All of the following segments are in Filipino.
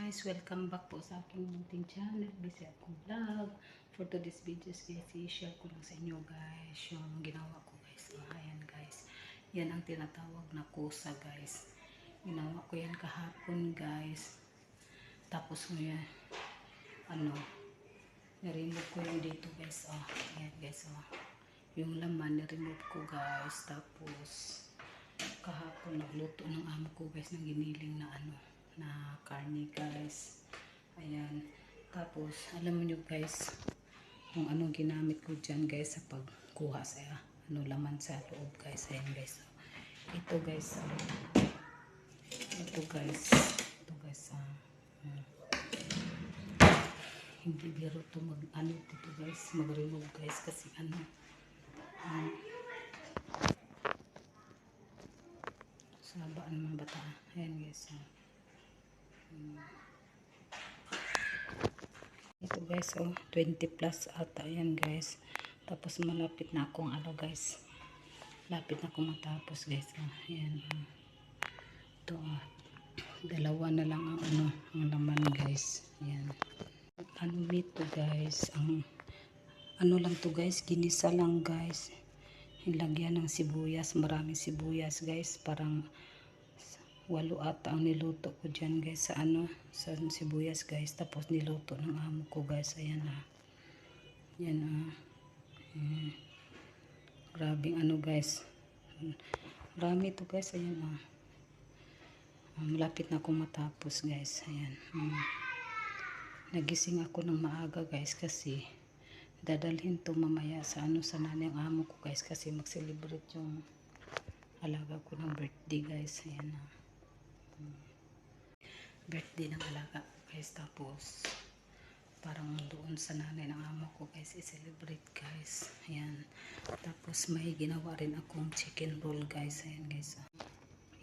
guys, welcome back po sa aking munting channel. Busy akong vlog. For today's videos guys, i-share ko lang sa inyo guys yung ginawa ko guys. Ayan guys, yan ang tinatawag na kusa guys. Ginawa ko yan kahapon guys. Tapos ngayon, niremove ko yung dito guys. Ayan guys, yung laman niremove ko guys. Tapos kahapon nagluto ng amo ko guys ng giniling na na karne guys. Ayan. Tapos alam niyo guys kung anong ginamit ko dyan guys sa pagkuha sa laman sa loob guys. Ayan guys. Ito guys. Ito guys. Hindi biro to dito guys. Mag-remove guys kasi sabaan mga bata. Ayan guys. Ito guys, 20 plus ata yan guys. Tapos malapit na akong guys. Lapit na akong matapos guys. Ayan. Ito dalawa na lang ang laman guys. Ayan. Nito guys, lang to guys, ginisa lang guys. Ilagyan ng sibuyas, maraming sibuyas guys. Parang 8 ata ang niluto ko dyan guys sa sa sibuyas guys. Tapos niluto ng amo ko guys. Ayan yan grabing guys, marami to guys. Ayan malapit na akong matapos guys. Ayan nagising ako ng maaga guys kasi dadalhin to mamaya sa sa nanay ang amo ko guys kasi mag-celebrate yung alaga ko ng birthday guys. Ayan birthday ng alaga guys. Tapos parang doon sa nanay ng amo ko guys i-celebrate guys. Ayan. Tapos may ginawa rin akong chicken roll guys. Ayan guys.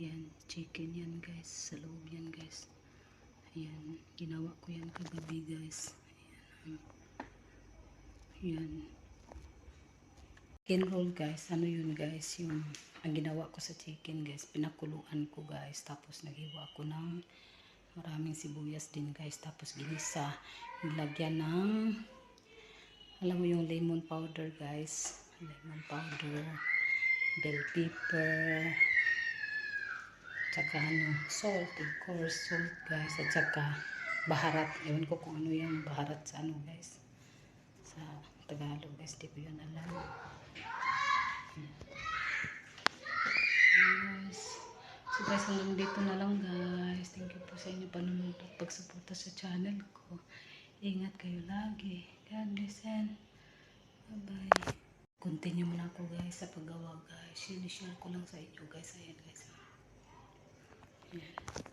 Ayan chicken yan guys. Sa loob yan guys. Ayan ginawa ko yan kagabi guys. Ayan chicken roll guys. Yun guys, yung ang ginawa ko sa chicken guys, pinakuluan ko guys. Tapos naghiwa ako ng maraming sibuyas din guys. Tapos ginisa, nilagyan ng alam mo yung lemon powder guys, lemon powder, bell pepper, tsaka salt, of course salt guys, at tsaka baharat. Ewan ko kung ano yung baharat sa guys, sa Tagalog guys, di ko yun alam. So guys, hanggang dito na lang guys. Thank you po sa inyo panonood at pagsuporta sa channel ko. Ingat kayo lagi. God bless and bye-bye. Continue muna ako guys sa paggawa guys. Sinishare ko lang sa inyo guys. Ayan guys. Ayan.